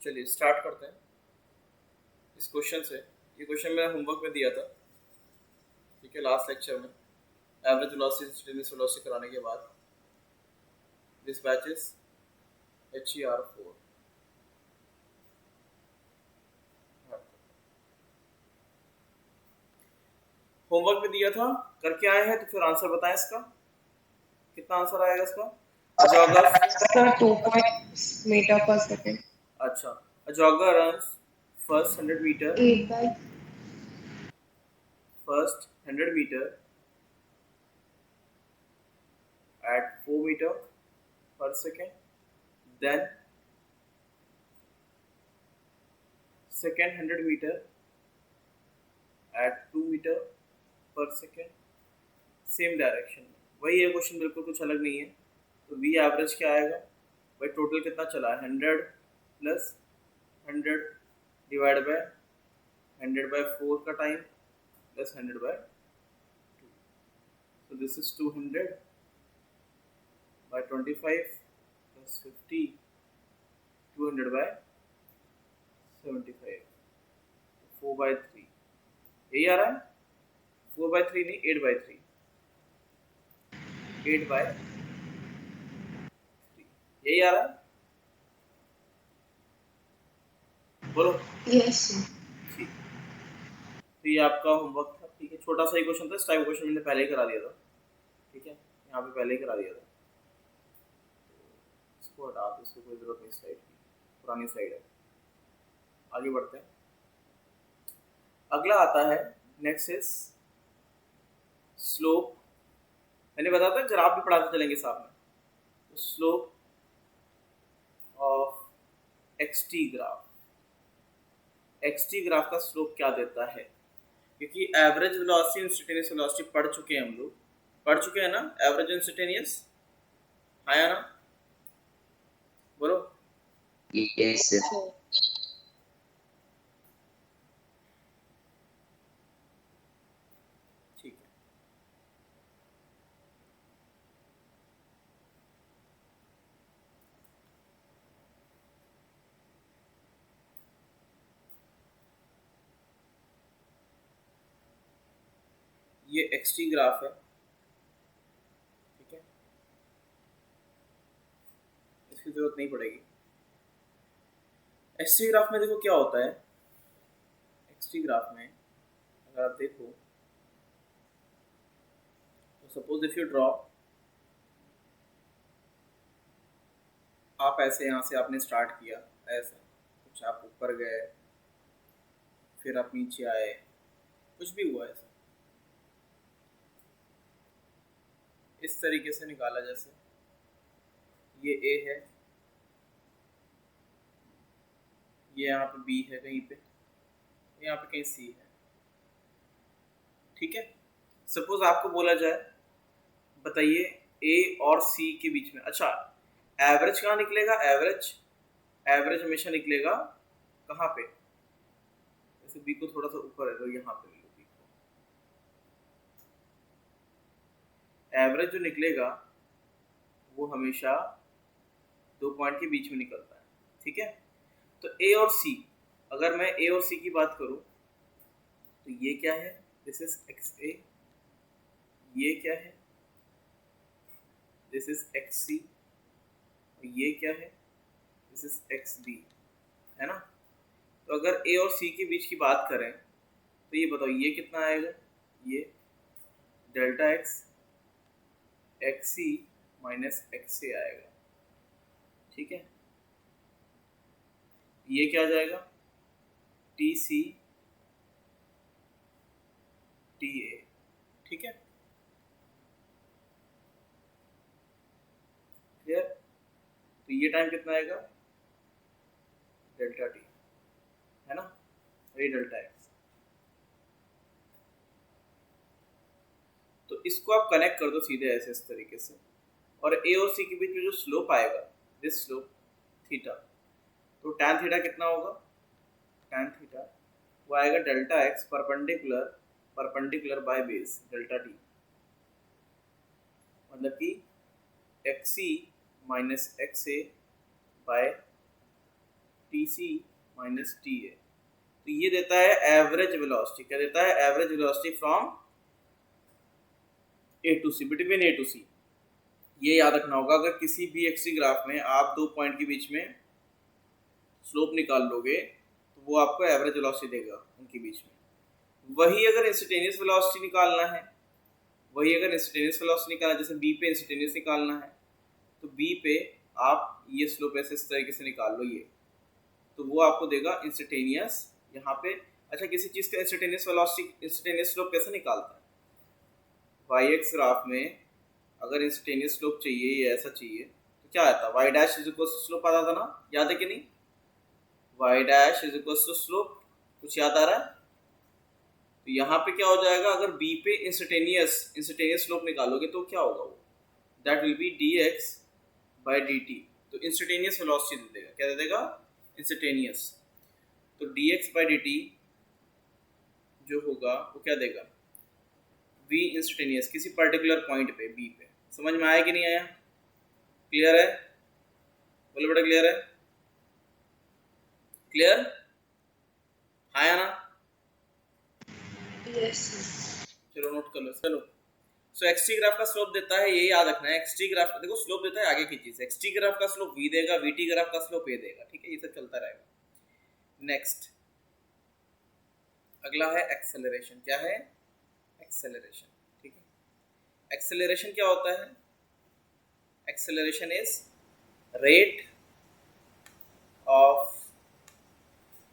चलिए स्टार्ट करते हैं इस क्वेश्चन से। ये क्वेश्चन मैंने होमवर्क में दिया था, ठीक है, लास्ट लेक्चर में। एवरेज वेलोसिटी इंस्टेंटेनियस वेलोसिटी कराने के बाद this batch is HER4। Homework में दिया था, करके आए हैं, तो फिर आंसर बताएं इसका। कितना आंसर आएगा इसका? अजॉगर Sir, 2 meter per second. अच्छा, a jogger runs first 100 meter 8 by first 100 meter at 4 meter per second, then second 100 meter at 2 meter per second, same direction में। वही है क्वेश्चन, बिल्कुल कुछ अलग नहीं है। तो वी एवरेज क्या आएगा भाई? टोटल कितना चला है? 100 प्लस 100 डिवाइड बाय 100/4 का time plus 100/2। so this is 200/25 plus 50, 200/75, 4/3। यही आ रहा है? 4/3 नहीं, 8/3, 8/3 यही आ रहा है? बोलो। yes sir. ठीक, तो ये आपका होमवर्क था, ठीक है, छोटा सा ही क्वेश्चन था। इस टाइप क्वेश्चन मैंने पहले ही करा दिया था, ठीक है, यहाँ पे पहले ही करा दिया था। इसको हटा दो, इसको कोई जरूरत नहीं, स्लाइड की पुरानी स्लाइड है। आगे बढ़ते हैं। अगला आता है, नेक्स्ट इज स्लोप। मैंने बताया था ग्राफ भी पढ़ाते चलेंगे साथ में। तो slope of XT graph, XT graph का स्लोप क्या देता है? क्योंकि एवरेज वेलोसिटी इंस्टेंटेनियस वेलोसिटी पढ़ चुके हैं हम लोग, पढ़ चुके हैं ना एवरेज इंस्टेंटेनियस, आया ना? बोलो। Yes, sir. ठीक है, ये एक्सटी ग्राफ है, ठीक है, इसकी जरूरत नहीं पड़ेगी। एक्सटी ग्राफ में देखो क्या होता है। एक्सटी ग्राफ में अगर आप देखो तो सपोज इफ यू ड्रॉ, आप ऐसे यहाँ से आपने स्टार्ट किया, ऐसा कुछ आप ऊपर गए, फिर आप नीचे आए, कुछ भी हुआ ऐसा, इस तरीके से निकाला। जैसे ये ए है, ये यहाँ पे बी है कहीं पे, यहाँ पे कहीं सी है, ठीक है। सपोज आपको बोला जाए, बताइए ए और सी के बीच में, अच्छा एवरेज कहाँ निकलेगा? एवरेज, एवरेज हमेशा निकलेगा कहाँ पे? जैसे बी को थोड़ा सा ऊपर है तो यहाँ पे ले लो बी को। एवरेज जो निकलेगा वो हमेशा 2 पॉइंट के बीच में निकलता है, ठीक है। तो ए और सी, अगर मैं ए और सी की बात करूं तो ये क्या है? दिस इज एक्स ए, ये क्या है? दिस इज एक्स सी, और ये क्या है? दिस इज एक्स डी, है ना। तो अगर ए और सी के बीच की बात करें तो ये बताओ ये कितना आएगा? ये delta x x C minus x ए आएगा, ठीक है। ये क्या आ जाएगा? टी सी टी ए, ठीक है, क्लियर। तो ये टाइम कितना आएगा? डेल्टा टी, है ना, ये डेल्टा एक्स। तो इसको आप कनेक्ट कर दो सीधे ऐसे इस तरीके से, और ए और सी के बीच में जो स्लोप आएगा, दिस स्लोप थीटा, तो टैन थीटा कितना होगा? टैन थीटा वो आएगा delta x perpendicular, perpendicular by base delta t, मतलब कि x C minus x A by t C minus t A, तो ये देता है एवरेज वेलोसिटी। क्या देता है? Average velocity from A to C, between A to C. ये याद रखना होगा, अगर किसी भी एक्सी ग्राफ में आप दो पॉइंट के बीच में स्लोप निकाल लोगे तो वो आपको एवरेज वेलोसिटी देगा उनके बीच में। वही अगर इंस्टेंटेनियस वेलोसिटी निकालना है, वही अगर इंस्टेंटेनियस वेलोसिटी निकालना है, जैसे बी पे इंस्टेंटेनियस निकालना है, तो बी पे आप ये स्लोप ऐसे इस तरीके से निकाल लो, ये तो वो आपको देगा इंस्टेंटेनियस यहाँ पे। अच्छा, किसी चीज़ का इंस्टेंटेनियस वेलोसिटी, इंस्टेंटेनियस स्लोप कैसे निकालता है? वाई एक्स ग्राफ में अगर इंस्टेंटेनियस स्लोप चाहिए, ये ऐसा चाहिए, तो क्या आता है? Y dash is equal to slope आता था ना, याद है कि नहीं? Y dash is equal to slope, कुछ याद आ रहा है? तो यहाँ पे क्या हो जाएगा, अगर बी पे इंस्टेंटेनियस स्लोप निकालोगे तो क्या होगा? वो that will be D x by d T. तो इंस्टेंटेनियस वेलोसिटी दे देगा। क्या दे देगा? इंस्टेंटेनियस। तो D x by d T जो होगा वो क्या देगा? वी इंस्टेंटेनियस किसी पर्टिकुलर पॉइंट पे बी पे। समझ में आया कि नहीं आया? क्लियर है? बोलो बेटा, क्लियर है? क्लियर आया ना? यस। चलो नोट कर लो। चलो, सो एक्सटी ग्राफ का स्लोप देता है, ये याद रखना है। एक्सटी ग्राफ देखो स्लोप देता है आगे की चीज। एक्सटी ग्राफ का स्लोप वी देगा, वीटी ग्राफ का स्लोप ए देगा। ठीक है, ये सब चलता रहेगा। नेक्स्ट अगला है एक्सेलरेशन। क्या है? एक्सेलरेशन। ठीक है, एक्सेलरेशन क्या होता है? Acceleration is rate of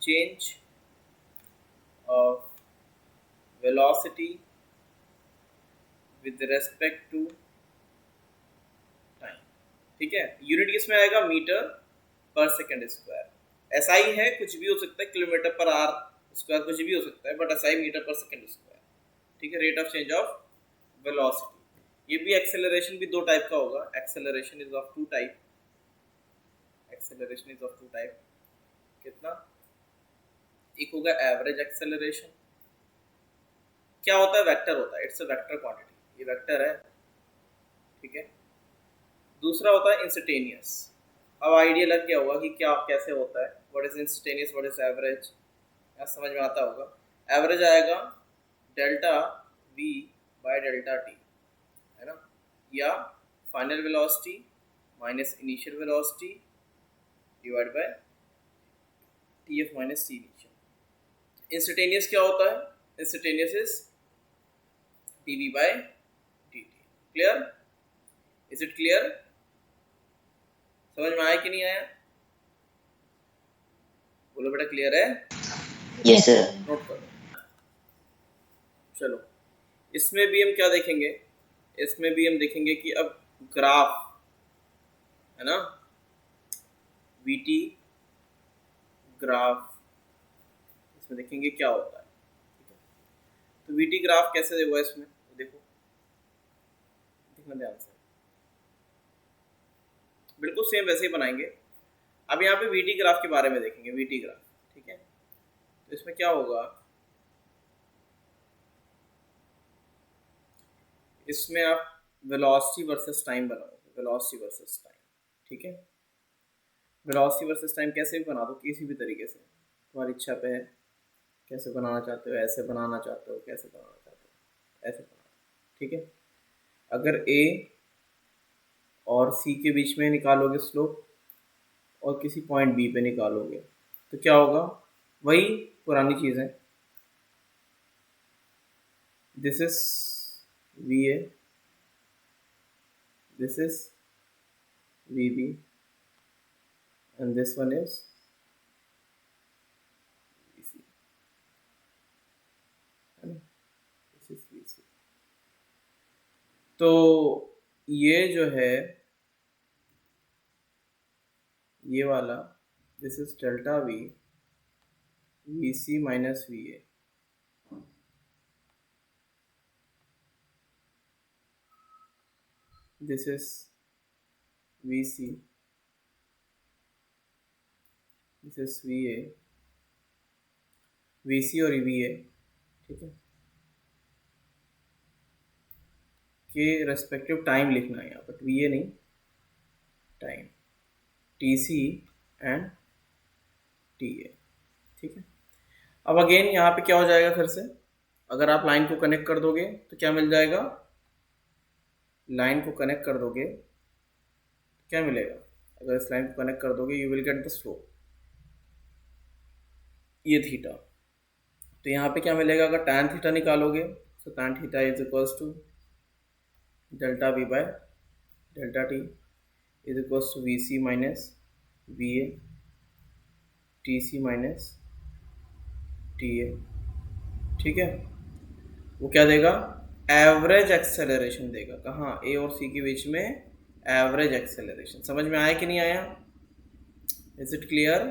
change of velocity with respect to time. ठीक है, यूनिट किसमें आएगा? मीटर पर सेकंड स्क्वायर। एसआई है, कुछ भी हो सकता है, किलोमीटर पर आर स्क्वायर कुछ भी हो सकता है, बट एसआई मीटर पर सेकंड स्क्वायर। ठीक है, rate of change of velocity. ये भी एक्सेलरेशन भी दो टाइप का होगा। Acceleration is of two type. Acceleration is of two type. कितना? एक होगा एवरेज एक्सेलरेशन। क्या होता है? वेक्टर होता है, इट्स अ वेक्टर क्वांटिटी, ये वेक्टर है। ठीक है, दूसरा होता है इंस्टेंटेनियस। अब आइडिया लग गया होगा कि क्या कैसे होता है, what is instantaneous, what is average, समझ में आता होगा। एवरेज आएगा delta v by delta T, है ना, या final velocity minus initial velocity divide by T F minus t initial. Instantaneous क्या होता है? Instantaneous is dv by dt। Clear? Is it clear? समझ में आया कि नहीं आया? बोलो बेटा, क्लियर है? Yes, sir. नोट करो। चलो, इसमें भी हम क्या देखेंगे? इसमें भी हम देखेंगे कि अब ग्राफ है ना, वीटी ग्राफ, इसमें देखेंगे क्या होता है। ठीक है, तो वीटी ग्राफ कैसे हुआ इसमें, देखो, देखना ध्यान से, बिल्कुल सेम वैसे ही बनाएंगे। अब यहाँ पे वीटी ग्राफ के बारे में देखेंगे। वीटी ग्राफ, ठीक है, तो इसमें क्या होगा, इसमें आप वेलोसिटी वर्सेस टाइम बनाओगे। वेलोसिटी वर्सेस टाइम, ठीक है, वेलोसिटी वर्सेस टाइम कैसे भी बना दो, किसी भी तरीके से, तुम्हारी इच्छा पे है, कैसे बनाना चाहते हो, ऐसे बनाना चाहते हो, कैसे बनाना चाहते हो, ऐसे बनाना। ठीक है, अगर ए और सी के बीच में निकालोगे स्लोप और किसी पॉइंट बी पे निकालोगे तो क्या होगा? वही पुरानी चीज़ है। This is v A, this is v B, and this one is v C, है ना, दिस इज वी सी। तो ये जो है, ये वाला, this is delta v, v C minus v A. This is v C, this is v A, v C और v ए, ठीक है, के रेस्पेक्टिव टाइम लिखना है यहाँ पर, वी ए नहीं, time, t c and t a, ठीक है। अब अगेन यहाँ पे क्या हो जाएगा फिर से, अगर आप लाइन को कनेक्ट कर दोगे तो क्या मिल जाएगा, लाइन को कनेक्ट कर दोगे क्या मिलेगा, अगर इस लाइन को कनेक्ट कर दोगे you will get the slope, ये थीटा। तो यहाँ पे क्या मिलेगा, अगर tan थीटा निकालोगे तो tan theta is equals to delta v by delta t is equals to v C minus v a t C minus t a, ठीक है। वो क्या देगा, एवरेज एक्सेलरेशन देगा, कहाँ, ए और सी के बीच में एवरेज एक्सेलरेशन। समझ में आया कि नहीं आया, इज इट क्लियर,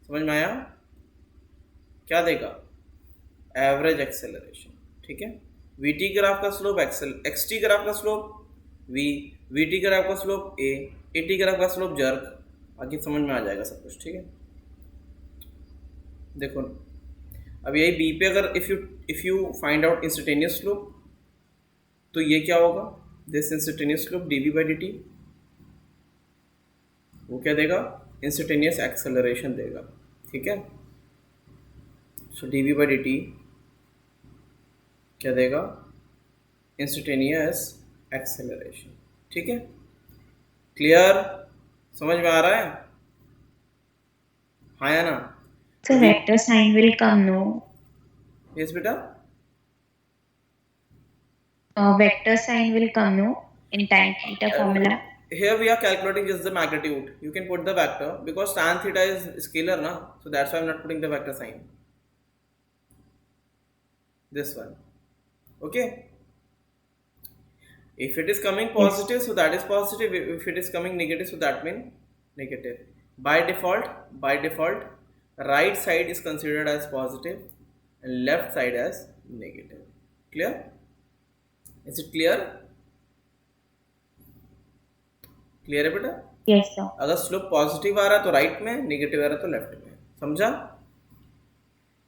समझ में आया, क्या देगा, एवरेज एक्सेलरेशन, ठीक है। वी टी ग्राफ का स्लोप एक्स टी ग्राफ का स्लोप वी टी ग्राफ का स्लोप ए टी ग्राफ का स्लोप जर्क, बाकी समझ में आ जाएगा सब कुछ, ठीक है। देखो अब यही बी पे अगर if you find out instantaneous slope, तो ये क्या होगा, this instantaneous slope d v by d t, वो क्या देगा, इंस्टेंटेनियस एक्सेलरेशन देगा, ठीक है। So d v by d t क्या देगा, इंस्टेंटेनियस एक्सेलरेशन, ठीक है। क्लियर, समझ में आ रहा है, हाँ या ना। So vector sign will come, no? Yes बेटा, Vector sign will come, no? In tan theta formula. here we are calculating just the magnitude. You can put the vector because tan theta is scalar na, so that's why I'm not putting the vector sign, this one, okay. If it is coming positive, so that is positive, if it is coming negative, so that means negative. By default right side is considered as positive and left side as negative. Clear, is it clear, clear है बेटा। Yes, sir. अगर slope positive आ रहा है तो right में, negative आ रहा है तो लेफ्ट में, समझा,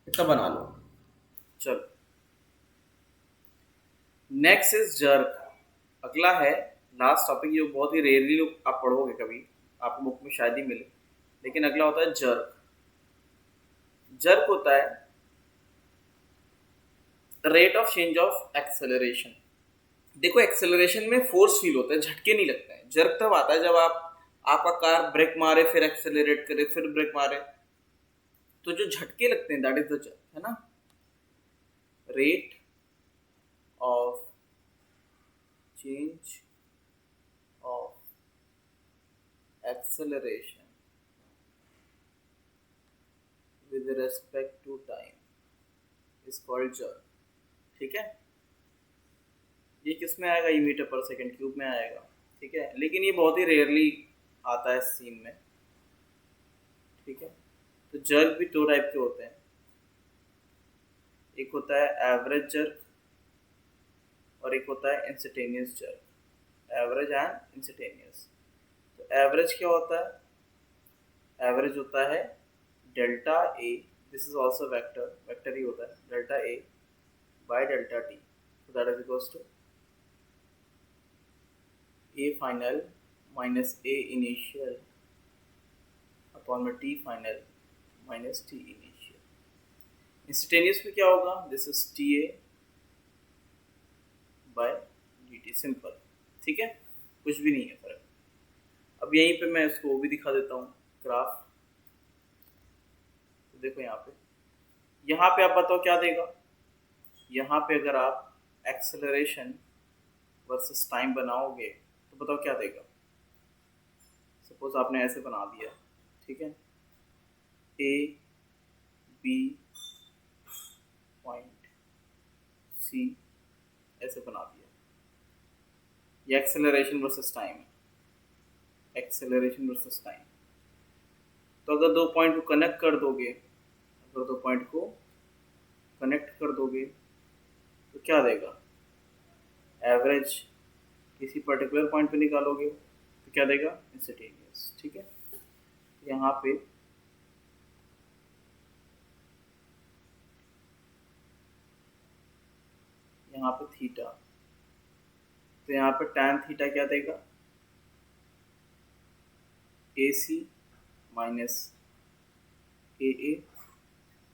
इतना बना लो। चलो नेक्स्ट इज जर्क, अगला है लास्ट टॉपिक, जो बहुत ही रेयरली आप पढ़ोगे, कभी आपको बुक में शायद ही मिले, लेकिन अगला होता है जर्क। जर्क होता है rate of change of acceleration. देखो एक्सेलरेशन में फोर्स फील होता है, झटके नहीं लगता है। जर्क तब आता है जब आपका कार ब्रेक मारे फिर एक्सेलरेट करे फिर ब्रेक मारे, तो जो झटके लगते हैं दैट इज द जर्क, है ना। Rate of change of acceleration with respect to time is called jerk, ठीक है। ये किस में आएगा, ये मीटर पर सेकंड क्यूब में आएगा, ठीक है, लेकिन ये बहुत ही रेयरली आता है सीन में, ठीक है। तो जर्क भी दो टाइप के होते हैं, एक होता है एवरेज जर्क और एक होता है instantaneous jerk, average and instantaneous. तो एवरेज क्या होता है, एवरेज होता है delta a, this is also vector ही होता है, delta a by delta t, so that is equals to a final minus a initial upon में t final minus t initial। Instantaneous में क्या होगा, this is t a by d t, simple, ठीक है, कुछ भी नहीं है फर्क। अब यहीं पे मैं इसको भी दिखा देता हूँ ग्राफ। तो देखो यहाँ पे आप बताओ क्या देगा, यहाँ पे अगर आप एक्सेलरेशन वर्सेस टाइम बनाओगे तो बताओ क्या देगा। सपोज आपने ऐसे बना दिया, ठीक है, ए बी पॉइंट सी ऐसे बना दिया, ये acceleration versus time, acceleration versus time. तो अगर दो पॉइंट को कनेक्ट कर दोगे, अगर दो पॉइंट को कनेक्ट कर दोगे तो क्या देगा, एवरेज किसी पर्टिकुलर पॉइंट पे निकालोगे तो क्या देगा, इंस्टेंटेनियस, ठीक है। यहाँ पे थीटा, तो यहाँ पे tan थीटा क्या देगा, AC माइनस ए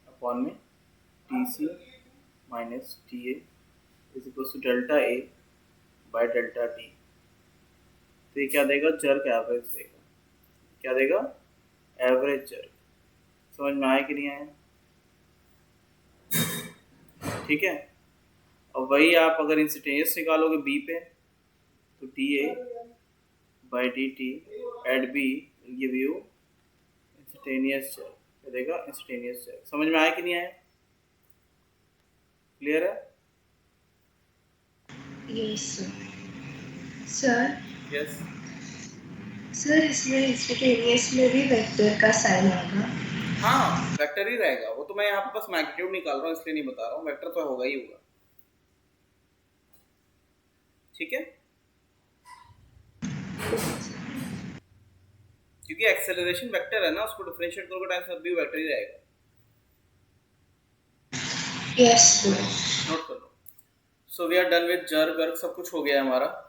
अपॉन में t C minus t a is equal to delta a by delta t. तो ये क्या देगा, जर्क एवरेज देगा। क्या देगा, एवरेज जर्क। समझ में आया कि नहीं आया? ठीक है। और वही आप अगर इंस्टेंटेनियस निकालोगे बी पे, तो t a by d t at b give you instantaneous jerk. क्या देगा, इंस्टेंटेनियस जर्क। समझ में आया कि नहीं आया? क्लियर है? Yes sir. यस सर इसमें इंस्टेंटेनियस में भी वेक्टर का साइन आएगा? हाँ, वेक्टर ही रहेगा वो। तो मैं यहाँ पे बस मैग्नीट्यूड निकाल रहा हूँ इसलिए नहीं बता रहा हूँ, वेक्टर तो होगा ही होगा। ठीक है, क्योंकि एक्सेलरेशन वेक्टर है ना, उसको डिफरेंशिएट करोगे टाइम सब भी वेक्टर ही रहेगा। यस नोट कर लो। So we are done with jerk work, सब कुछ हो गया हमारा।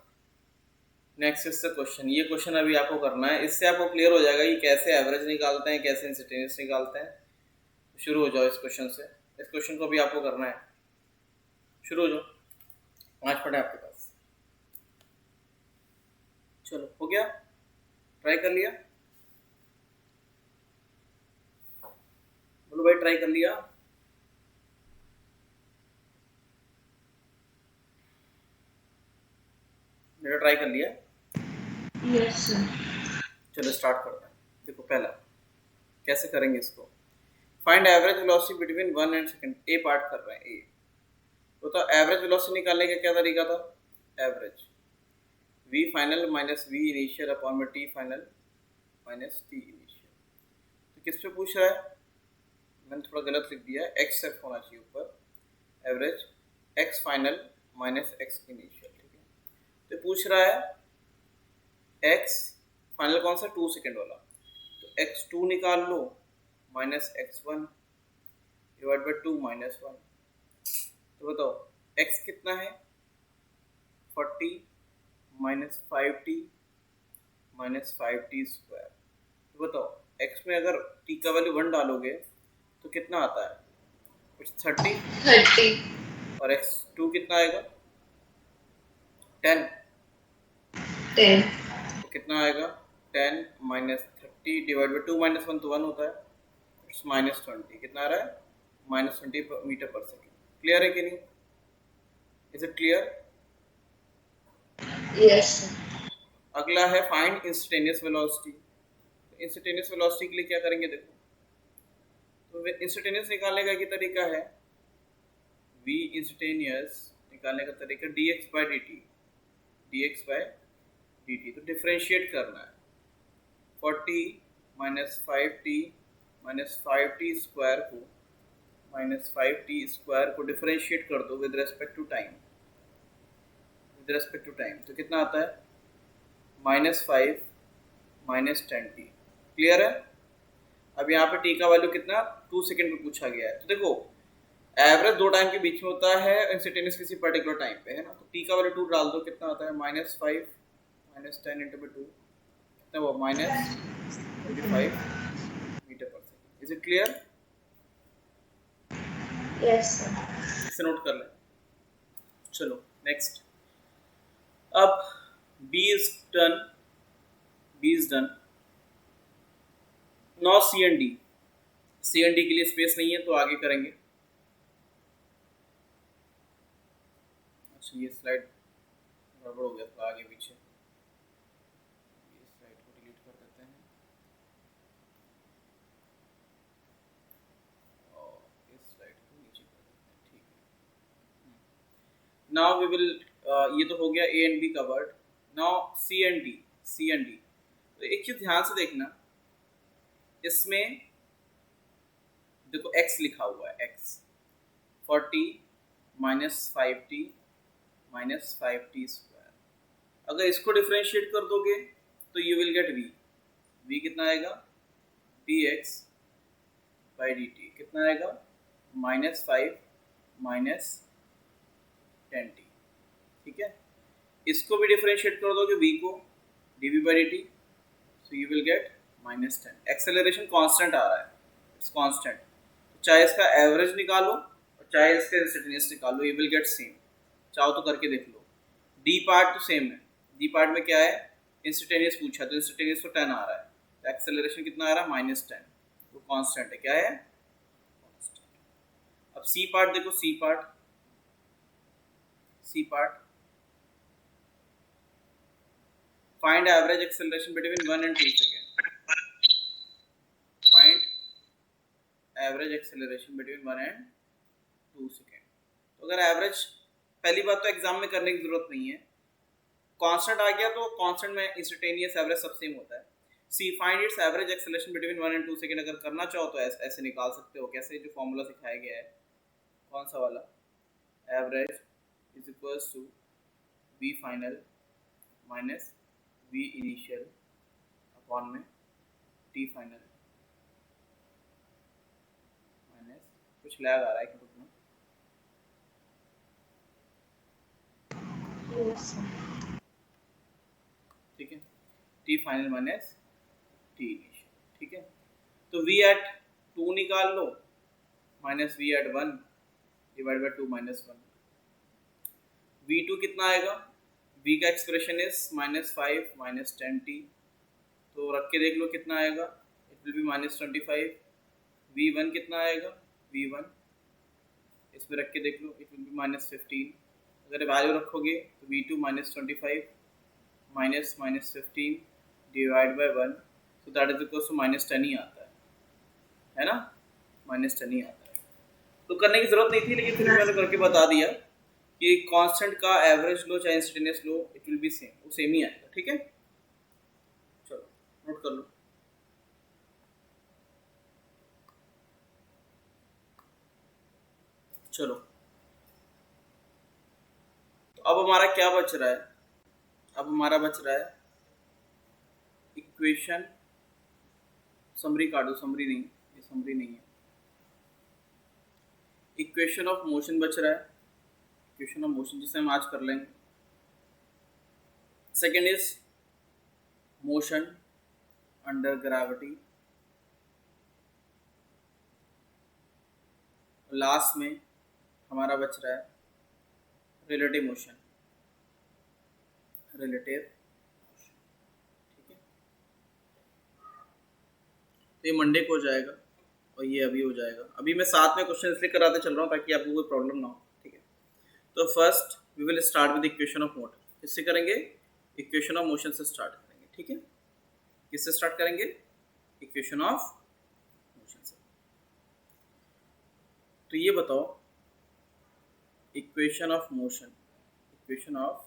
Next is the question. ये क्वेश्चन अभी आपको करना है, इससे आपको क्लियर हो जाएगा कि कैसे एवरेज निकालते हैं, कैसे इंस्टेंटेनियस निकालते हैं। शुरू हो जाओ इस क्वेश्चन से। इस क्वेश्चन को भी आपको करना है। शुरू हो जाओ, 5 मिनट है आपके पास। चलो, हो गया? ट्राई कर लिया? बोलो भाई, ट्राई कर लिया? मेरा ट्राई कर लिया? Yes sir. चलो स्टार्ट करते हैं। देखो, पहला कैसे करेंगे इसको। Find average velocity between 1 and second. A part कर रहे हैं। ए तो एवरेज वेलोसिटी निकालने का क्या तरीका था? Average v final minus v initial upon में t final minus t initial. तो किस पे पूछ रहा है? मैंने थोड़ा गलत लिख दिया है, x सेट होना चाहिए ऊपर। Average x final minus x initial. ठीक है, तो पूछ रहा है x फाइनल कौन सा, 2 सेकेंड वाला। तो x2 निकाल लो minus x1 divide by 2 minus 1। तो बताओ x कितना है, 40 minus 5t minus 5t square. तो बताओ x में अगर t का वैल्यू 1 डालोगे तो कितना आता है, कुछ 30। और x2 कितना आएगा, 10। तो कितना आएगा, 10 माइनस 30 डिवाइड बाई 2 माइनस 1 तो 1 होता है, इट्स माइनस 20। कितना आ रहा है, माइनस 20 मीटर पर सेकेंड। क्लियर है कि नहीं? Is it clear? यस। अगला है find instantaneous velocity. Instantaneous velocity के लिए क्या करेंगे, देखो। तो इंस्टेंटेनियस निकालने का क्या तरीका है, v इंस्टेंटेनियस निकालने का तरीका dx बाई dt। तो डिफरेंशिएट करना है, 40 minus 5t minus 5t square को माइनस 5t स्क्वायर को डिफरेंशिएट कर दो विद रेस्पेक्ट टू टाइम। तो कितना आता है, माइनस 5 माइनस 10t। क्लियर है? अब यहाँ पे t का वैल्यू कितना, 2 सेकेंड में पूछा गया है। तो देखो एवरेज 2 टाइम के बीच में होता है, इंस्टेंटेनियस किसी पर्टिकुलर टाइम पे है ना। तो t का वैल्यू 2 डाल दो, कितना आता है, माइनस 5 माइनस 10 इंटू 2 कितना हुआ, माइनस 25 मीटर पर second. Is it clear? Yes sir. इसे नोट कर लें। चलो नेक्स्ट। अब b is done. Now see and D के लिए स्पेस नहीं है तो आगे करेंगे। अच्छा, ये स्लाइड गड़बड़ हो गया था आगे पीछे, ये स्लाइड को डिलीट कर देते हैं और इस स्लाइड को नीचे कर देते हैं। ठीक है, नाउ वी विल, ये तो हो गया A and be covered. Now see and D. तो एक चीज ध्यान से देखना, इसमें देखो x लिखा हुआ है, x 40 minus 5t minus 5t square. अगर इसको डिफरेंशिएट कर दोगे तो यू विल गेट v कितना आएगा, dx बाई dt कितना आएगा, माइनस 5 माइनस 10t। ठीक है, इसको भी डिफरेंशिएट कर दोगे v को, dv by dt, so you will get minus 10। Acceleration constant आ रहा है, इट्स कांस्टेंट। चाहे इसका एवरेज निकालो और चाहे इसका इंस्टेंटेनियस निकालो, ये विल गेट सेम। चाहो तो करके देख लो। डी पार्ट तो सेम है। डी पार्ट में क्या है, इंस्टेंटेनियस पूछा तो इंस्टेंटेनियस तो 10 आ रहा है, तो एक्सेलरेशन कितना आ रहा है, -10, वो कांस्टेंट है। क्या है, कांस्टेंट। अब सी पार्ट देखो, c part find average acceleration between 1 and 2 second. Find average acceleration between 1 and 2 second. तो अगर एवरेज, पहली बात तो एग्जाम में करने की जरूरत नहीं है, कांस्टेंट आ गया तो कांस्टेंट में इंस्टेंटेनियस एवरेज सब सेम होता है। C find its average acceleration between 1 and 2 second अगर करना चाहो तो ऐसे निकाल सकते हो। कैसे, जो फॉर्मूला सिखाया गया है, कौन सा वाला, average is equals to v final minus v initial upon में टी फाइनल माइनस, कुछ लैग आ रहा है कि में, ठीक है, t final minus t initial. ठीक है, तो वी एट 2 निकाल लो minus v at 1 divide by 2 -1। V2 कितना आएगा, V का एक्सप्रेशन इज -5 -10t, तो रख के देख लो कितना आएगा, इट विल बी -25। V1 कितना आएगा, V1 इसमें रख के देख लो, इट विल बी -15। अगर वैल्यू रखोगे तो V2 -25 -15 डिवाइड बाई 1, तो दैट इज इक्वल टू -10 ही आता है ना, -10 ही आता है। तो करने की जरूरत नहीं थी, लेकिन फिर मैंने करके बता दिया कि कांस्टेंट का एवरेज लो चाहे instantaneous low, it will be same, वो सेम ही आएगा। ठीक है, चलो नोट कर लो। चलो, तो अब हमारा क्या बच रहा है, अब हमारा बच रहा है इक्वेशन, समरी काटो, समरी नहीं, ये समरी नहीं है, इक्वेशन ऑफ मोशन बच रहा है, इक्वेशन ऑफ मोशन जिसे हम आज कर लेंगे। Second is motion under gravity, last में हमारा बच रहा है रिलेटिव मोशन, रिलेटिव मोशन। ठीक है, तो ये मंडे को हो जाएगा और ये अभी हो जाएगा। अभी मैं साथ में क्वेश्चन इसलिए कराते चल रहा हूँ ताकि आपको कोई प्रॉब्लम ना हो। ठीक है, तो first we will start with equation of motion. किससे करेंगे, इक्वेशन ऑफ मोशन से स्टार्ट करेंगे। ठीक है, किससे स्टार्ट करेंगे, इक्वेशन ऑफ मोशन से। तो ये बताओ, equation of motion, equation of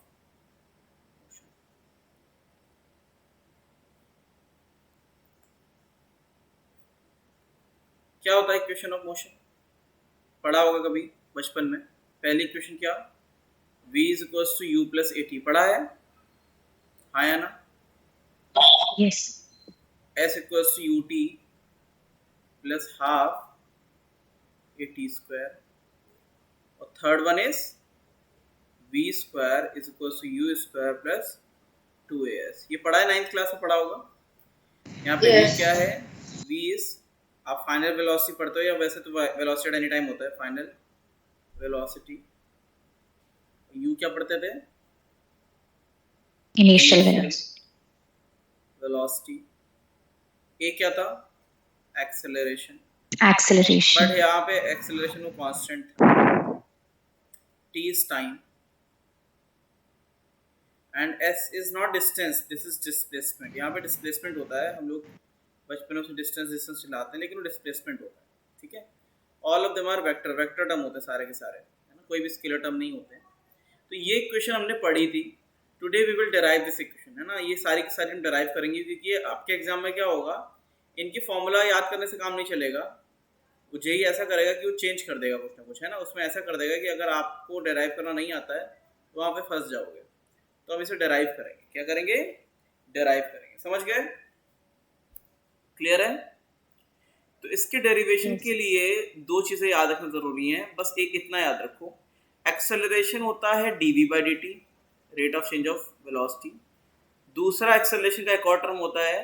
motion, क्या होता है इक्वेशन ऑफ मोशन, पढ़ा होगा कभी बचपन में। पहली इक्वेशन क्या, v is equals to u plus at, पढ़ा है, हाँ या ना, Yes. s equals to ut plus half at square, और third one is v square is equals to u square plus 2as। ये पढ़ा है, 9th क्लास में पढ़ा होगा। यहाँ पे Yes. v क्या है, v इज, आप फाइनल वेलोसिटी पढ़ते हो या वैसे तो वेलोसिटी एट एनी टाइम होता है, फाइनल वेलोसिटी। u क्या पढ़ते थे, Initial velocity. वेलोसिटी। a क्या था, एक्सेलरेशन, Acceleration. बट यहाँ पे एक्सेलरेशन वो कांस्टेंट था। t is time and s is not distance, this is displacement. यहाँ पे डिस्प्लेसमेंट होता है, हम लोग बचपन में डिस्टेंस डिस्टेंस चलाते हैं, लेकिन वो डिस्प्लेसमेंट होता है। ठीक है, all of them are vector, vector term होते हैं सारे के सारे, है ना, कोई भी स्केलर टर्म नहीं होते। तो ये इक्वेशन हमने पढ़ी थी, today we will derive this equation, है ना, ये सारी की सारी हम डिराइव करेंगे, क्योंकि आपके एग्जाम में क्या होगा, इनकी फॉर्मूला याद करने से काम नहीं चलेगा। वो जेई ऐसा करेगा कि वो चेंज कर देगा कुछ ना कुछ, है ना, उसमें ऐसा कर देगा कि अगर आपको डिराइव करना नहीं आता है तो वहाँ पे फंस जाओगे। तो हम इसे डिराइव करेंगे, क्या करेंगे, डिराइव करेंगे, समझ गए, क्लियर है। तो इसके डेरिवेशन के लिए दो चीजें याद रखना जरूरी है, बस एक इतना याद रखो, एक्सेलरेशन होता है dv by dt, rate of change of velocity. दूसरा एक्सेलरेशन का एक और टर्म होता है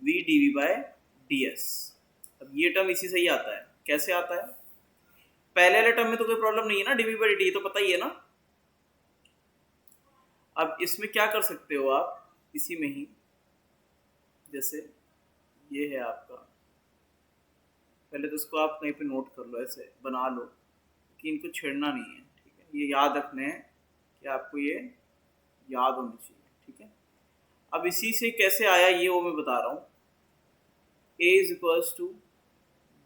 v dv बाई ds, अब ये टर्म इसी से ही आता है। कैसे आता है? पहले वाले टर्म में तो कोई प्रॉब्लम नहीं है ना, dv/dt तो पता ही है ना। अब इसमें क्या कर सकते हो आप, इसी में ही, जैसे ये है आपका, पहले तो इसको आप कहीं पे नोट कर लो, ऐसे बना लो कि इनको छेड़ना नहीं है, ठीक है। ये याद रखने हैं कि आपको ये याद होनी चाहिए, ठीक है। अब इसी से कैसे आया ये वो मैं बता रहा हूँ। a is equals to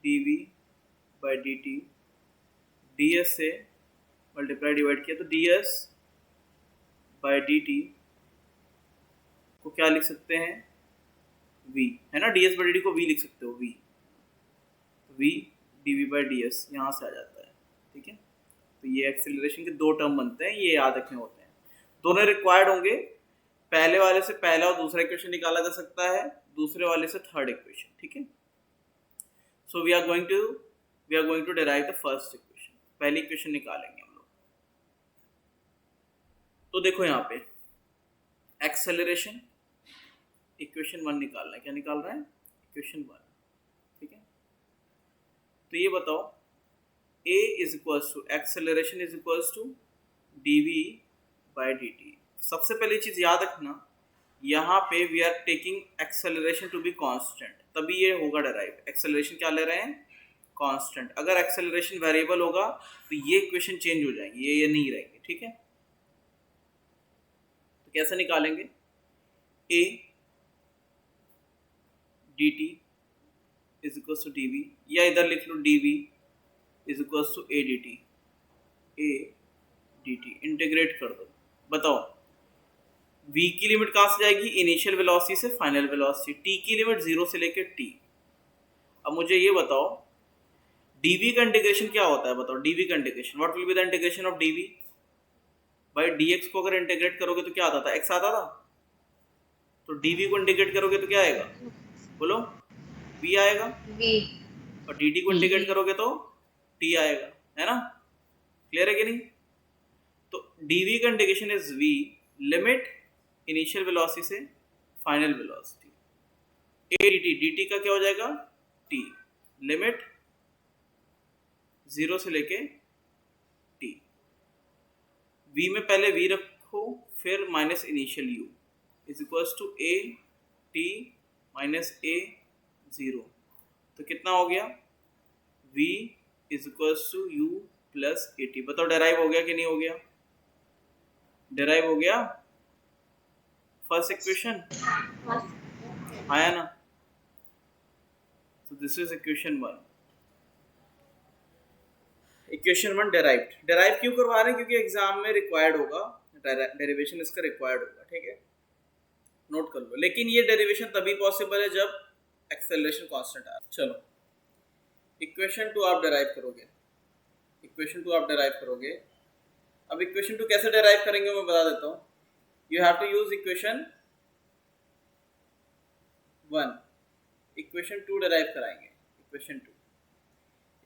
dv/dt, ds से मल्टीप्लाई डिवाइड किया तो ds/dt को क्या लिख सकते हैं, v, है ना। ds/dt को v लिख सकते हो, v dv/ds यहाँ से आ जाता है, ठीक है। तो ये एक्सेलरेशन के दो टर्म बनते हैं, ये याद रखने होते हैं। दोनों रिक्वायर्ड होंगे, पहले वाले से पहला और दूसरा इक्वेशन निकाला जा सकता है, दूसरे वाले से थर्ड इक्वेशन, ठीक है। So we are going to derive the first equation. पहली इक्वेशन निकालेंगे हम लोग। तो देखो यहाँ पे एक्सेलरेशन, इक्वेशन 1 निकालना है। क्या निकाल रहा है? इक्वेशन 1, ठीक है। तो ये बताओ, a is equals to acceleration is equals to dv/dt। सबसे पहली चीज याद रखना, यहाँ पे we are taking acceleration to be constant, तभी ये होगा डिराइव। एक्सेलरेशन क्या ले रहे हैं? कांस्टेंट। अगर एक्सेलरेशन वेरिएबल होगा तो ये इक्वेशन चेंज हो जाएंगी, ये नहीं रहेंगे, ठीक है। तो कैसे निकालेंगे? a dt is equals to dv, या इधर लिख लो dv is equals to a dt, integrate कर दो। बताओ v की लिमिट कहाँ से जाएगी? इनिशियल वेलोसिटी से फाइनल वेलोसिटी। t की लिमिट 0 से लेकर t। अब मुझे ये बताओ dv का इंटीग्रेशन क्या होता है? बताओ dv का integration, what will be the integration of dv by dx को अगर इंटीग्रेट करोगे तो क्या आता था? x आता था। तो dv को इंटीग्रेट करोगे तो क्या आएगा? बोलो, v आएगा। V और dt को इंटीग्रेट करोगे तो t आएगा, है ना। क्लियर है कि नहीं? तो dv का integration is v, limit initial velocity से फाइनल वेलोसिटी, a dt का क्या हो जाएगा? t, लिमिट 0 से लेके t। v में पहले v रखो, फिर minus initial u is equals to a t minus a 0। तो कितना हो गया? v is equals to u plus a t. बताओ डेराइव हो गया कि नहीं हो गया? डेराइव हो गया फर्स्ट इक्वेशन, आया ना। So this is equation 1. Equation 1 derived. Derive क्यों करवा रहे हैं? क्योंकि एग्जाम में रिक्वायर्ड होगा, डेरिवेशन इसका रिक्वायर्ड होगा, ठीक है, नोट कर लो। लेकिन ये डेरिवेशन तभी पॉसिबल है जब एक्सेलरेशन कांस्टेंट आए। चलो इक्वेशन 2 आप डेराइव करोगे, इक्वेशन 2 आप डेराइव करोगे। अब इक्वेशन 2 कैसे डेराइव करेंगे मैं बता देता हूँ। You have to use equation 1, equation 2 derive कराएंगे। इक्वेशन 2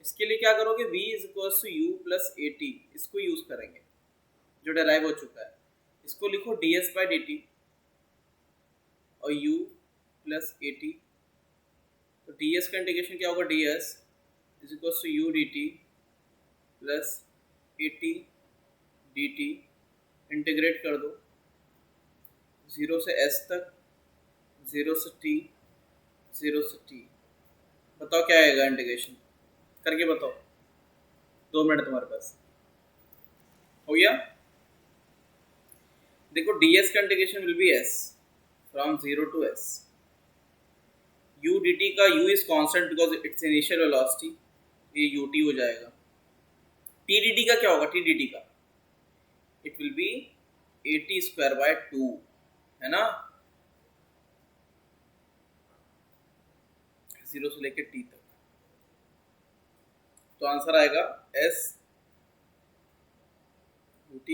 इसके लिए क्या करोगे? v is equals to u plus a t, इसको यूज करेंगे जो डेराइव हो चुका है। इसको लिखो ds बाई डी टी और u प्लस ए टी। तो ds का इंटीग्रेशन क्या होगा? ds is equals to u d t plus a t d t. Integrate कर दो 0 से s तक, 0 से t, 0 से t। बताओ क्या आएगा इंटीग्रेशन करके बताओ। 2 मिनट तुम्हारे पास हो गया। देखो ds का integration will be s from 0 to s। u dt का u is constant because it's initial velocity, ये ut हो जाएगा। t dt का क्या होगा? t dt का it will be at square by 2, है ना, 0 से लेकर t तक। तो आंसर आएगा s ut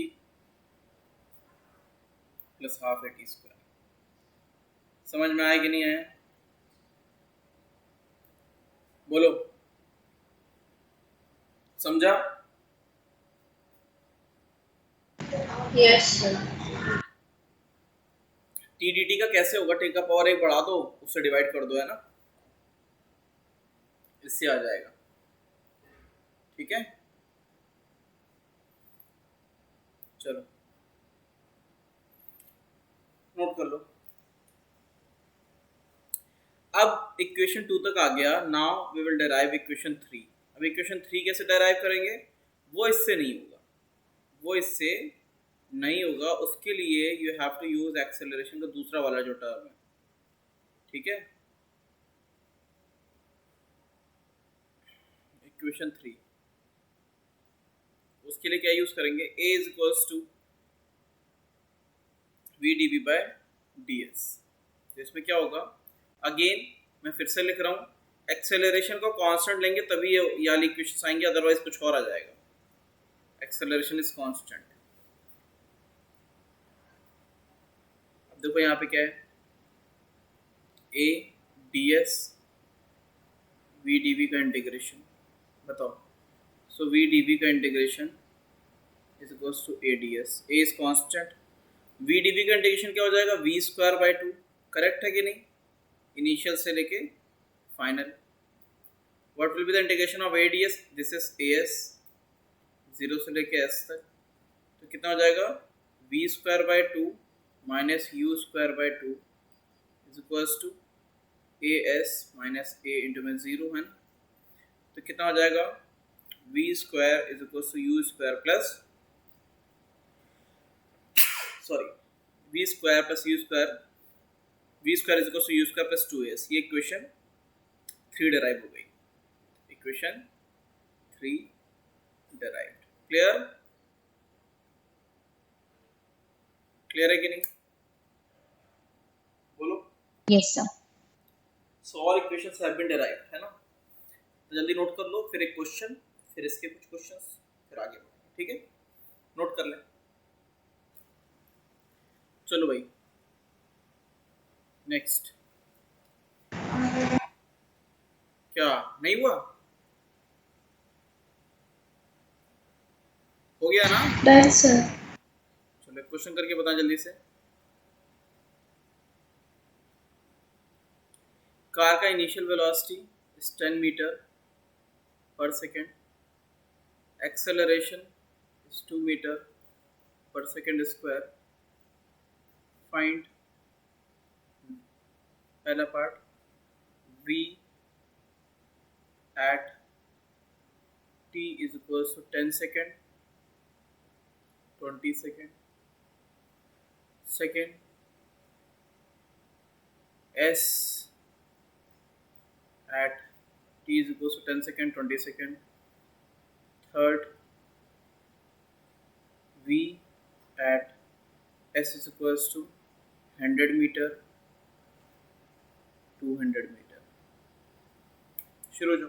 plus half at square. समझ में आया कि नहीं आया? बोलो, समझा? Yes, sir. T d T का कैसे होगा? टी का पावर 1 बढ़ा दो, उससे डिवाइड कर दो, है ना। इससे आ जाएगा, ठीक है। चलो नोट कर लो। अब इक्वेशन 2 तक आ गया। Now we will derive equation 3। अब इक्वेशन 3 कैसे डेराइव करेंगे? वो इससे नहीं होगा, वो इससे नहीं होगा। उसके लिए you have to use acceleration का दूसरा वाला जो टर्म है, ठीक है। इक्वेशन 3 उसके लिए क्या यूज करेंगे? a is equals to v d v by d s. इसमें क्या होगा? अगेन मैं फिर से लिख रहा हूँ, एक्सेलरेशन को कांस्टेंट लेंगे तभी ये वाली इक्वेशन आएंगे, अदरवाइज कुछ और आ जाएगा। Acceleration is constant. अब देखो यहाँ पे क्या है, a d s v d v का इंटीग्रेशन, बताओ। सो वी डी वी का integration is equals to a d s. A is constant, v d v का इंटीग्रेशन क्या हो जाएगा? V square by 2। करेक्ट है कि नहीं? इनिशियल से लेके final. What will be the integration of a d s? This is a s, 0 से लेके एस तक। तो कितना हो जाएगा? V square by 2 minus u square by 2 is equals to a s minus a into में 0 है। तो कितना हो जाएगा? V square is equals to u square plus v square plus u square, v square is equals to u square plus 2as। ये equation 3 derive हो गई। Equation 3 derived. Clear? Clear है कि नहीं? बोलो। Yes, sir. So all equations have been derived, है ना। तो जल्दी नोट कर लो, फिर एक क्वेश्चन, फिर इसके कुछ क्वेश्चंस, फिर आगे बढ़ो, ठीक है। नोट कर लें। चलो भाई नेक्स्ट। क्या नहीं हुआ? हो गया ना? Done sir. चलो क्वेश्चन करके बताएं जल्दी से। कार का इनिशियल वेलोसिटी इज 10 मीटर पर सेकेंड, एक्सेलरेशन इज 2 मीटर पर सेकेंड स्क्वायर। फाइंड पहला part v at t is equals to 10 second, 20 second. Second, s at t is equals to 10 second, 20 second. Third, v at s is equals to 100 meter, 200 metre. शुरू जो।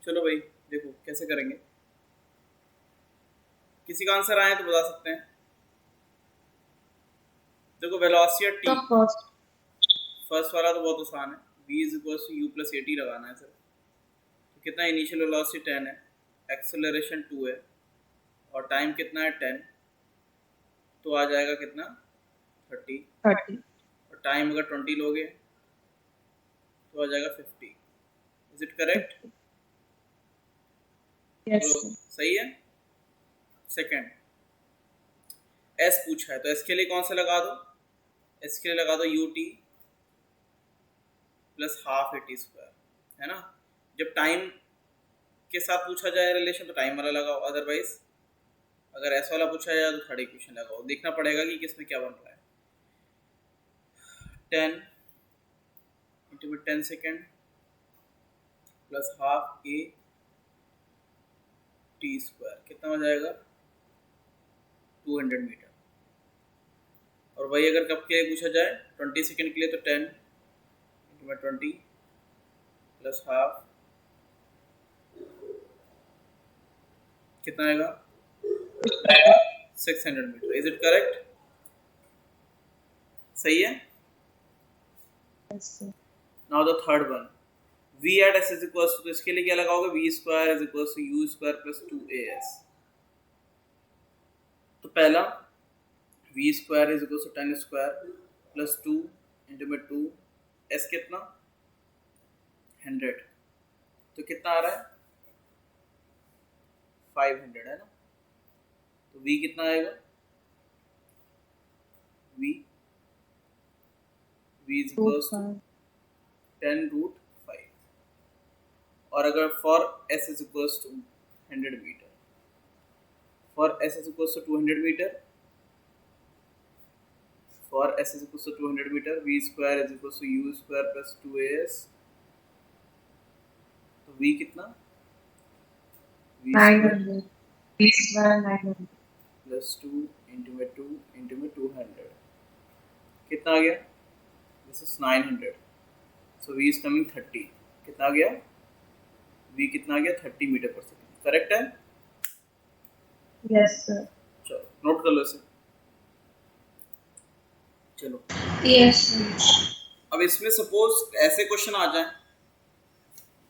चलो भाई देखो कैसे करेंगे। किसी का आंसर आए तो बता सकते हैं। देखो वेलोसिटी तो फर्स्ट वाला तो बहुत आसान है, v is equal to u plus a t लगाना है सर। तो कितना इनिशियल वेलोसिटी 10 है, एक्सेलरेशन 2 है और टाइम कितना है 10, तो आ जाएगा कितना 30। 30. और टाइम अगर 20 लोगे तो आ जाएगा 50। Is it correct? Yes, तो sir. सही है। सेकंड, एस पूछा है तो एस के लिए कौन सा लगा दो? एस के लिए लगा दो U T plus half A T square, है ना। जब टाइम के साथ पूछा जाए रिलेशन तो टाइम वाला लगाओ, अदरवाइज अगर एस वाला पूछा जाए तो थर्ड इक्वेशन लगाओ। देखना पड़ेगा कि किसमें क्या बन रहा है। 10 into 10 second plus half A T square कितना हो जाएगा 200 मीटर। और वही अगर कब के लिए पूछा जाए 20 सेकेंड के लिए तो 10 इंटू 20 प्लस हाफ कितना आएगा 600 मीटर। Is it correct? सही है। Yes, sir. Now the third one, v at s is equals to, इसके लिए क्या लगाओगे? v square is equals to u square plus 2as। तो पहला v square is equals to 10 square plus 2 into में 2 s कितना 100 तो कितना आ रहा है 500 है ना। तो v कितना आएगा v इज इक्वल्स टू 10√5 और अगर for s is equals to 100 metre, for s is equals to 200 metre, for s is equals to 200 meter, v square is equals to u square plus 2as, तो v कितना v square 900. This one 900. plus 2 into में 2 into में 200 कितना आ गया, this is 900, so v is coming 30, कितना आ गया v कितना आ गया 30 मीटर पर सेकंड, करेक्ट है। Yes, sir. चलो नोट कर लो इसे। चलो Yes, sir. अब इसमें सपोज ऐसे क्वेश्चन आ जाए,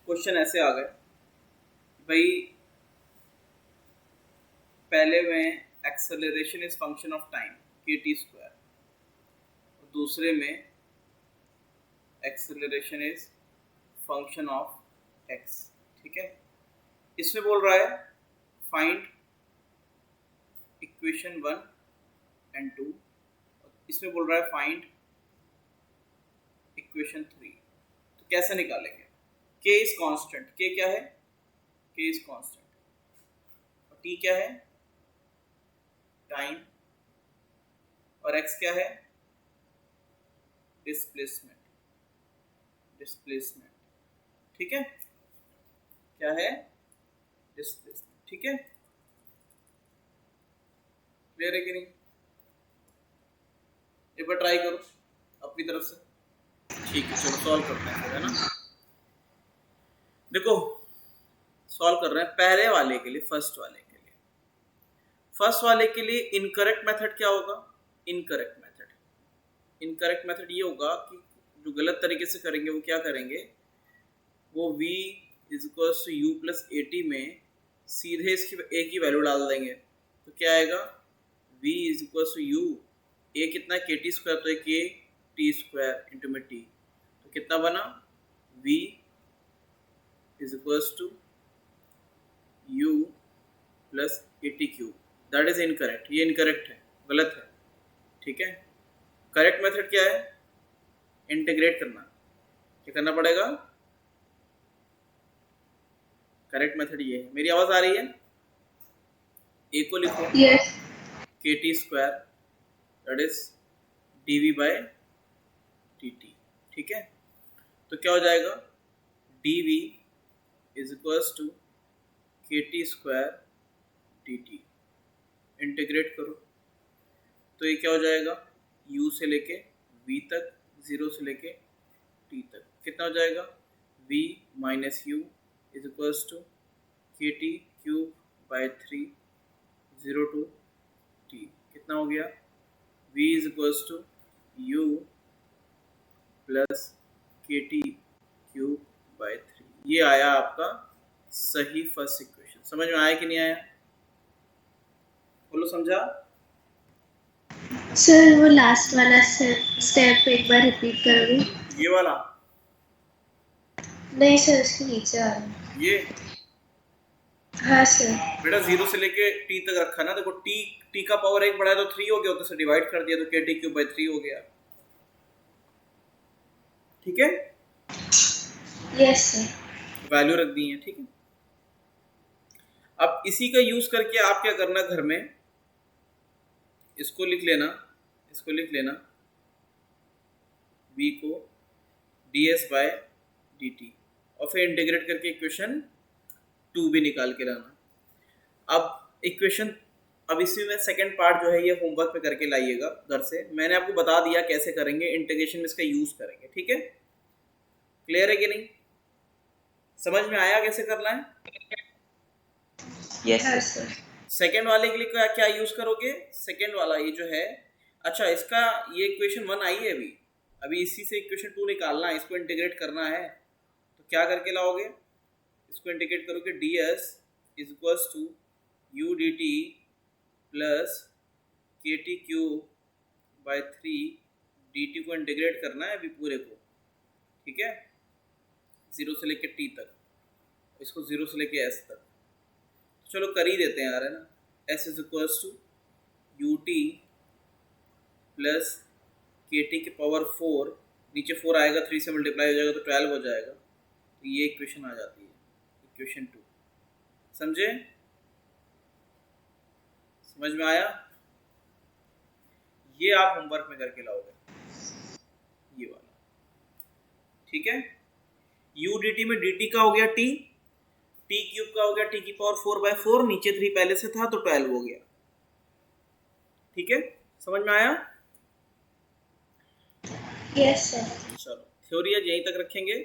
क्वेश्चन ऐसे आ गए भाई, पहले में acceleration is function of time kt square, दूसरे में acceleration is function of x, ठीक है। इसमें बोल रहा है फाइंड इक्वेशन 1 एंड 2, इसमें बोल रहा है फाइंड इक्वेशन 3। तो कैसे निकालेंगे, k इज कांस्टेंट, k क्या है, k इज कांस्टेंट, और t क्या है टाइम, और x क्या है डिस्प्लेसमेंट, डिस्प्लेसमेंट, ठीक है, क्या है डिस्प्लेसमेंट, ठीक है। क्लियर है कि नहीं, एक बार ट्राई करो अपनी तरफ से, ठीक है। चलो सॉल्व करते हैं फिर, है ना। देखो सॉल्व कर रहे हैं पहले वाले के लिए, फर्स्ट वाले के लिए, फर्स्ट वाले के लिए इनकरेक्ट मेथड क्या होगा, इनकरेक्ट मेथड, इनकरेक्ट मेथड ये होगा कि जो गलत तरीके से करेंगे वो क्या करेंगे, वो v is equal to u plus at में सीधे इसकी a की वैल्यू डाल देंगे, तो क्या आएगा v is equal to u, a कितना है kt स्क्वायर, तो एक a t स्क्वायर इंटू में t, तो कितना बना v is equal to u plus at cube, that is incorrect, ये इनकरेक्ट है, गलत है, ठीक है। करेक्ट मेथड क्या है, इंटीग्रेट करना, क्या करना पड़ेगा, करेक्ट मेथड ये है। मेरी आवाज आ रही है, a को लिखो Yes. kt square that is dv by dt, ठीक है। तो क्या हो जाएगा dv is equals to kt square dt, integrate करो तो ये क्या हो जाएगा u से लेके v तक, 0 से लेके t तक, कितना हो जाएगा v minus u is equals to kt cube by 3 0 to t, कितना हो गया v is equals to u plus kt cube by 3, ये आया आपका सही फर्स्ट इक्वेशन। समझ में आया कि नहीं आया, बोलो समझा। सर वो लास्ट वाला स्टेप एक बार रिपीट करोगे? ये वाला, नहीं सर, उसके नीचे आ रहा है। ये हाँ सर। बेटा 0 से लेके t तक रखा ना, देखो t का पावर 1 बढ़ाया तो 3 हो गया, तो डिवाइड कर दिया तो kt क्यूब बाय 3 हो गया, ठीक है। Yes sir. वैल्यू रख दी है, ठीक है। अब इसी का यूज करके आप क्या करना, घर में इसको लिख लेना, इसको लिख लेना v को ds बाय dt, और फिर इंटीग्रेट करके इक्वेशन 2 भी निकाल के लाना। अब इक्वेशन, अब इसी में सेकंड पार्ट जो है ये होमवर्क पे करके लाइएगा घर से, मैंने आपको बता दिया कैसे करेंगे, इंटीग्रेशन में इसका यूज करेंगे, ठीक है। क्लियर है कि नहीं, समझ में आया कैसे करना है। Yes, हाँ sir. सर। सेकेंड वाले के लिए क्या क्या यूज करोगे, सेकेंड वाला ये जो है, अच्छा इसका ये इक्वेशन 1 आई है, अभी इसी से इक्वेशन 2 निकालना है, इसको इंटीग्रेट करना है, तो क्या करके लाओगे, इसको इंटीग्रेट करोगे ds is equals to u dt plus kt cube by 3 dt को इंटीग्रेट करना है अभी पूरे को, ठीक है, 0 से लेकर t तक, इसको 0 से लेके s तक, चलो कर ही देते हैं यार, है ना। s is equals to ut plus kt के पावर 4, नीचे 4 आएगा, 3 से मल्टीप्लाई हो जाएगा तो 12 हो जाएगा, तो ये इक्वेशन आ जाती है, इक्वेशन 2। समझे? समझ में आया? ये आप होमवर्क में करके लाओगे, ये वाला, ठीक है। u dt में dt का हो गया t क्यूब का हो गया t की पावर 4/4, नीचे 3 पहले से था तो 12 हो गया, ठीक है। समझ में आया? Yes sir. चलो थ्योरी आज यहीं तक रखेंगे।